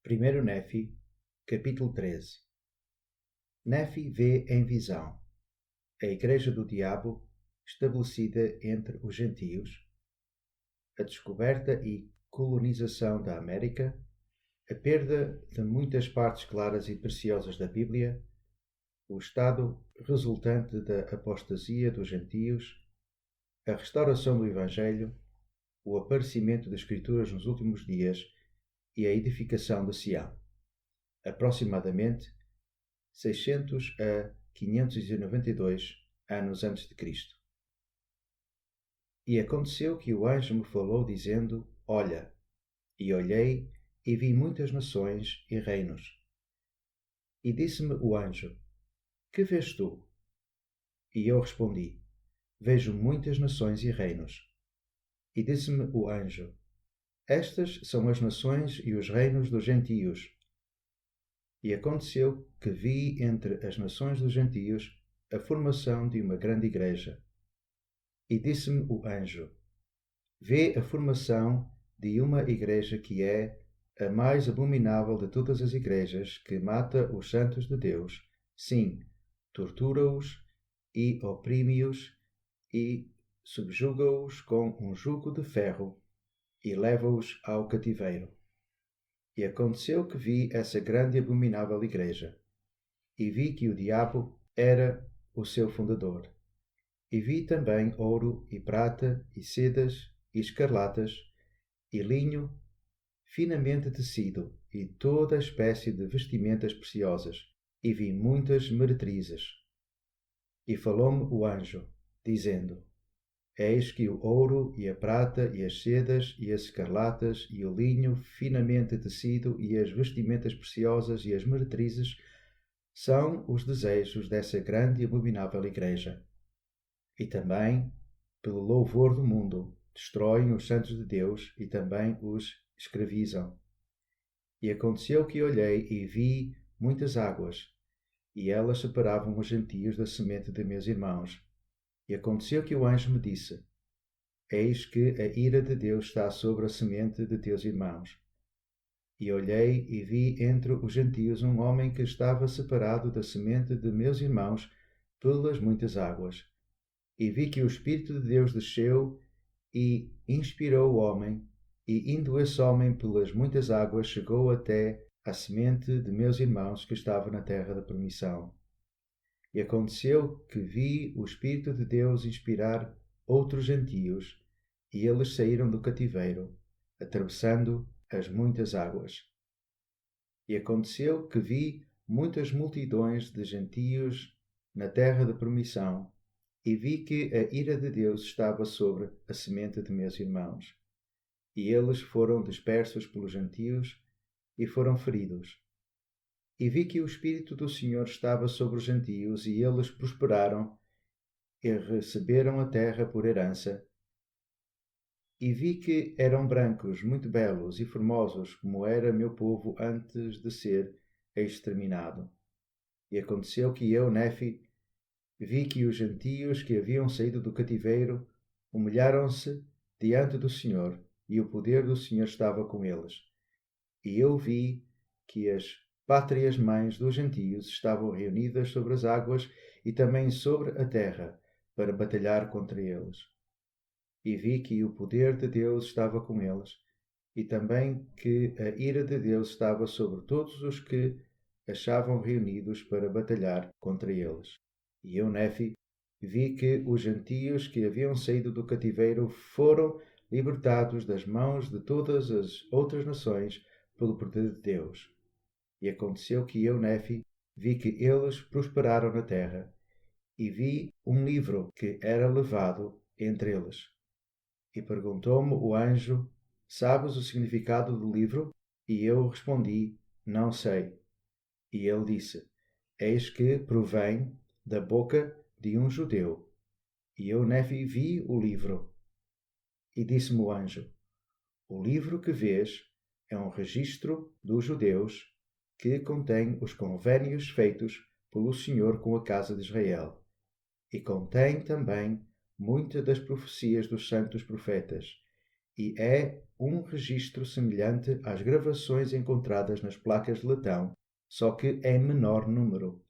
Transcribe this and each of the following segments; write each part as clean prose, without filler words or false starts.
1 Nefi, capítulo 13. Nefi vê em visão a Igreja do Diabo estabelecida entre os gentios, a descoberta e colonização da América, a perda de muitas partes claras e preciosas da Bíblia, o estado resultante da apostasia dos gentios, a restauração do Evangelho, o aparecimento das Escrituras nos últimos dias e a edificação de Sião. Aproximadamente 600 a 592 anos antes de Cristo. E aconteceu que o anjo me falou, dizendo: Olha, e olhei, e vi muitas nações e reinos. E disse-me o anjo: Que vês tu? E eu respondi: Vejo muitas nações e reinos. E disse-me o anjo: Estas são as nações e os reinos dos gentios. E aconteceu que vi entre as nações dos gentios a formação de uma grande igreja. E disse-me o anjo: Vê a formação de uma igreja que é a mais abominável de todas as igrejas, que mata os santos de Deus, sim, tortura-os e oprime-os e subjuga-os com um jugo de ferro e leva-os ao cativeiro. E aconteceu que vi essa grande e abominável igreja, e vi que o diabo era o seu fundador. E vi também ouro e prata e sedas e escarlatas e linho finamente tecido e toda espécie de vestimentas preciosas, e vi muitas meretrizes. E falou-me o anjo, dizendo: Eis que o ouro e a prata e as sedas e as escarlatas e o linho finamente tecido e as vestimentas preciosas e as meretrizes são os desejos dessa grande e abominável igreja. E também, pelo louvor do mundo, destroem os santos de Deus e também os escravizam. E aconteceu que olhei e vi muitas águas, e elas separavam os gentios da semente de meus irmãos. E aconteceu que o anjo me disse: Eis que a ira de Deus está sobre a semente de teus irmãos. E olhei e vi entre os gentios um homem que estava separado da semente de meus irmãos pelas muitas águas. E vi que o Espírito de Deus desceu e inspirou o homem, e indo esse homem pelas muitas águas, chegou até à semente de meus irmãos que estava na terra da permissão. E aconteceu que vi o Espírito de Deus inspirar outros gentios, e eles saíram do cativeiro, atravessando as muitas águas. E aconteceu que vi muitas multidões de gentios na terra da permissão, e vi que a ira de Deus estava sobre a semente de meus irmãos. E eles foram dispersos pelos gentios e foram feridos. E vi que o Espírito do Senhor estava sobre os gentios, e eles prosperaram e receberam a terra por herança. E vi que eram brancos, muito belos e formosos, como era meu povo antes de ser exterminado. E aconteceu que eu, Nefi, vi que os gentios que haviam saído do cativeiro humilharam-se diante do Senhor, e o poder do Senhor estava com eles. E eu vi que as pátrias mães dos gentios estavam reunidas sobre as águas e também sobre a terra, para batalhar contra eles. E vi que o poder de Deus estava com eles, e também que a ira de Deus estava sobre todos os que achavam reunidos para batalhar contra eles. E eu, Nefi, vi que os gentios que haviam saído do cativeiro foram libertados das mãos de todas as outras nações pelo poder de Deus. E aconteceu que eu, Nefi, vi que eles prosperaram na terra, e vi um livro que era levado entre eles. E perguntou-me o anjo: Sabes o significado do livro? E eu respondi: Não sei. E ele disse: Eis que provém da boca de um judeu. E eu, Nefi, vi o livro. E disse-me o anjo: O livro que vês é um registro dos judeus que contém os convênios feitos pelo Senhor com a casa de Israel. E contém também muitas das profecias dos santos profetas. e é um registro semelhante às gravações encontradas nas placas de latão, só que em menor número.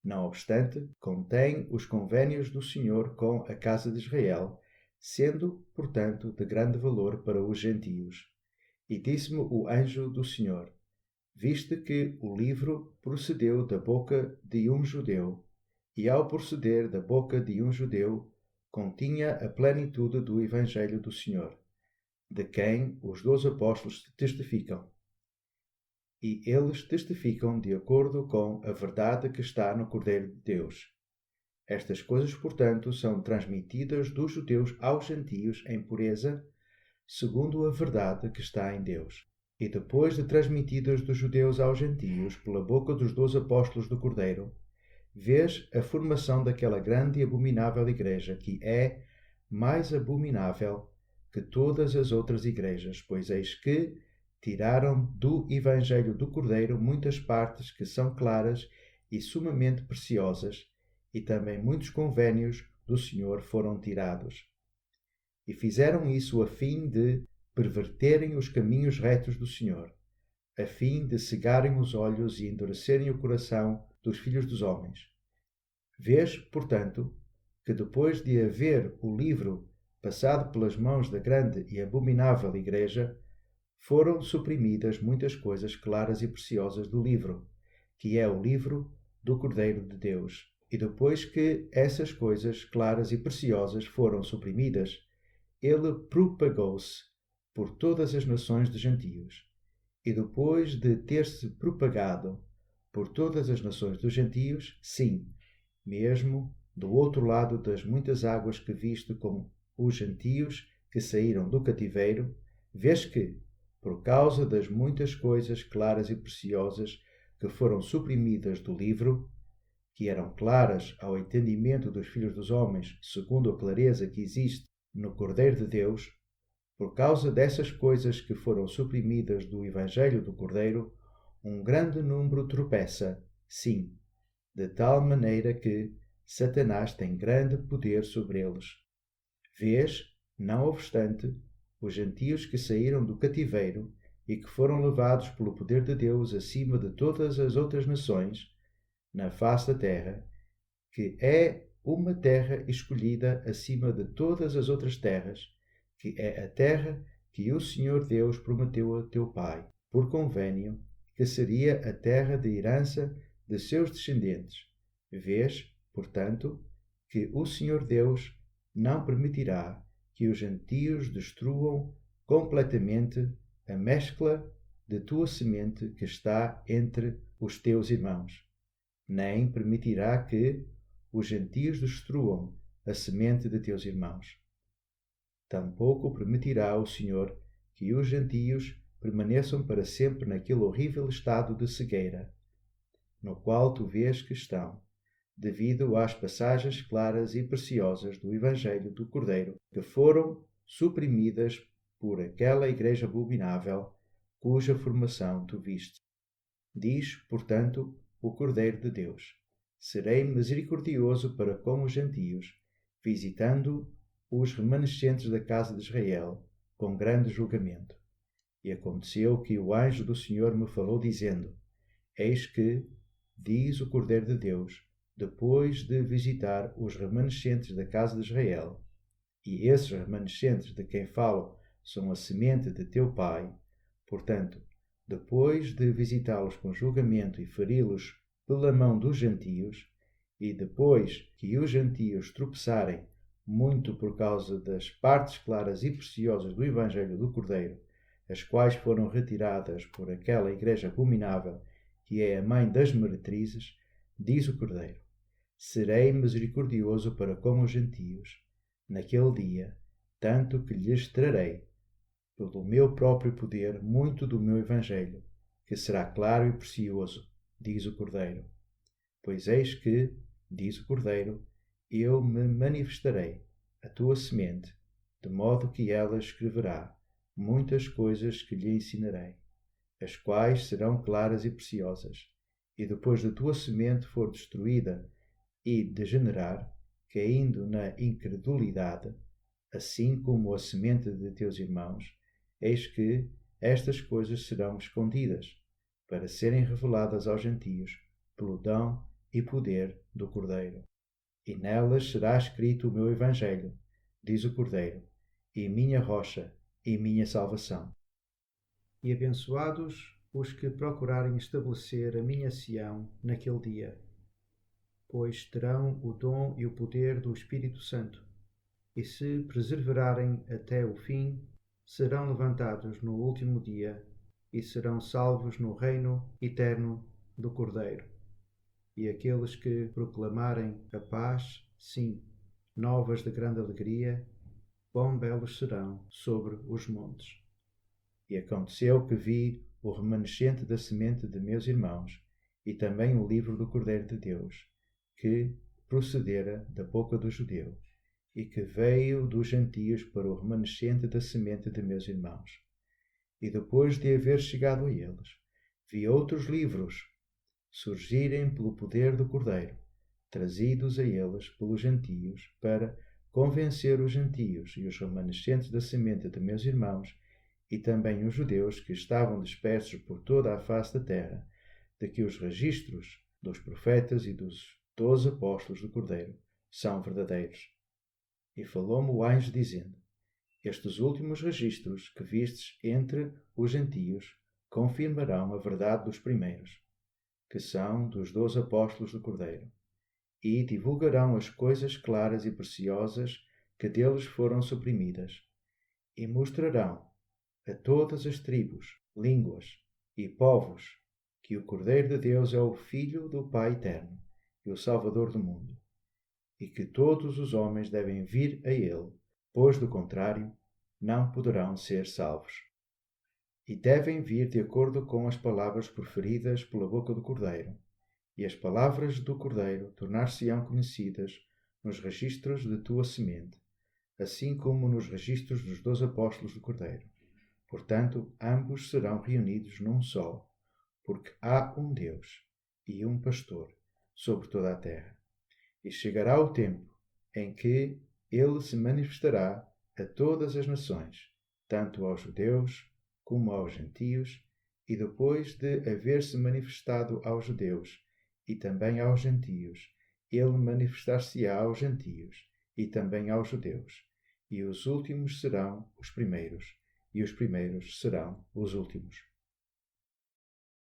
Não obstante, contém os convênios do Senhor com a casa de Israel, sendo, portanto, de grande valor para os gentios. E disse-me o anjo do Senhor: viste que o livro procedeu da boca de um judeu, e ao proceder da boca de um judeu, continha a plenitude do Evangelho do Senhor, de quem os 12 apóstolos testificam. E eles testificam de acordo com a verdade que está no Cordeiro de Deus. Estas coisas, portanto, são transmitidas dos judeus aos gentios em pureza, segundo a verdade que está em Deus. E depois de transmitidas dos judeus aos gentios pela boca dos 12 apóstolos do Cordeiro, vês a formação daquela grande e abominável igreja, que é mais abominável que todas as outras igrejas, pois eis que tiraram do Evangelho do Cordeiro muitas partes que são claras e sumamente preciosas, e também muitos convênios do Senhor foram tirados. E fizeram isso a fim de perverterem os caminhos retos do Senhor, a fim de cegarem os olhos e endurecerem o coração dos filhos dos homens. Vês, portanto, que depois de haver o livro passado pelas mãos da grande e abominável igreja, foram suprimidas muitas coisas claras e preciosas do livro, que é o livro do Cordeiro de Deus. E depois que essas coisas claras e preciosas foram suprimidas, ele propagou-se por todas as nações de gentios. E depois de ter-se propagado por todas as nações dos gentios, sim, mesmo do outro lado das muitas águas que viste com os gentios que saíram do cativeiro, vês que, por causa das muitas coisas claras e preciosas que foram suprimidas do livro, que eram claras ao entendimento dos filhos dos homens, segundo a clareza que existe no Cordeiro de Deus, por causa dessas coisas que foram suprimidas do Evangelho do Cordeiro, um grande número tropeça, sim, de tal maneira que Satanás tem grande poder sobre eles. Vês, não obstante, os gentios que saíram do cativeiro e que foram levados pelo poder de Deus acima de todas as outras nações, na face da terra, que é uma terra escolhida acima de todas as outras terras, que é a terra que o Senhor Deus prometeu a teu pai, por convênio, que seria a terra de herança de seus descendentes. Vês, portanto, que o Senhor Deus não permitirá que os gentios destruam completamente a mescla de tua semente que está entre os teus irmãos, nem permitirá que os gentios destruam a semente de teus irmãos. Tampouco permitirá o Senhor que os gentios permaneçam para sempre naquele horrível estado de cegueira, no qual tu vês que estão, devido às passagens claras e preciosas do Evangelho do Cordeiro, que foram suprimidas por aquela igreja abominável, cuja formação tu viste. Diz, portanto, o Cordeiro de Deus: serei misericordioso para com os gentios, visitando os remanescentes da casa de Israel, com grande julgamento. E aconteceu que o anjo do Senhor me falou, dizendo: eis que, diz o Cordeiro de Deus, depois de visitar os remanescentes da casa de Israel, e esses remanescentes de quem falo são a semente de teu pai, portanto, depois de visitá-los com julgamento e feri-los pela mão dos gentios, e depois que os gentios tropeçarem muito por causa das partes claras e preciosas do Evangelho do Cordeiro, as quais foram retiradas por aquela igreja abominável, que é a mãe das meretrizes, diz o Cordeiro: serei misericordioso para com os gentios, naquele dia, tanto que lhes trarei, pelo meu próprio poder, muito do meu Evangelho, que será claro e precioso, diz o Cordeiro. Pois eis que, diz o Cordeiro, eu me manifestarei, a tua semente, de modo que ela escreverá muitas coisas que lhe ensinarei, as quais serão claras e preciosas, e depois da tua semente for destruída e degenerar, caindo na incredulidade, assim como a semente de teus irmãos, eis que estas coisas serão escondidas, para serem reveladas aos gentios, pelo dom e poder do Cordeiro. E nelas será escrito o meu Evangelho, diz o Cordeiro, e minha rocha, e minha salvação. E abençoados os que procurarem estabelecer a minha Sião naquele dia, pois terão o dom e o poder do Espírito Santo, e se perseverarem até o fim, serão levantados no último dia e serão salvos no reino eterno do Cordeiro. E aqueles que proclamarem a paz, sim, novas de grande alegria, quão belos serão sobre os montes. E aconteceu que vi o remanescente da semente de meus irmãos, e também o livro do Cordeiro de Deus, que procedera da boca do judeu, e que veio dos gentios para o remanescente da semente de meus irmãos. E depois de haver chegado a eles, vi outros livros surgirem pelo poder do Cordeiro, trazidos a eles pelos gentios, para convencer os gentios e os remanescentes da semente de meus irmãos, e também os judeus que estavam dispersos por toda a face da terra, de que os registros dos profetas e dos 12 apóstolos do Cordeiro são verdadeiros. E falou-me o anjo dizendo: estes últimos registros que vistes entre os gentios confirmarão a verdade dos primeiros, que são dos 12 apóstolos do Cordeiro, e divulgarão as coisas claras e preciosas que deles foram suprimidas, e mostrarão a todas as tribos, línguas e povos que o Cordeiro de Deus é o Filho do Pai eterno e o Salvador do mundo, e que todos os homens devem vir a ele, pois, do contrário, não poderão ser salvos. E devem vir de acordo com as palavras proferidas pela boca do Cordeiro, e as palavras do Cordeiro tornar-se-ão conhecidas nos registros de tua semente, assim como nos registros dos 12 apóstolos do Cordeiro. Portanto, ambos serão reunidos num só, porque há um Deus e um pastor sobre toda a terra. E chegará o tempo em que ele se manifestará a todas as nações, tanto aos judeus como aos gentios, e depois de haver-se manifestado aos judeus e também aos gentios, ele manifestar-se-á aos gentios e também aos judeus, e os últimos serão os primeiros, e os primeiros serão os últimos.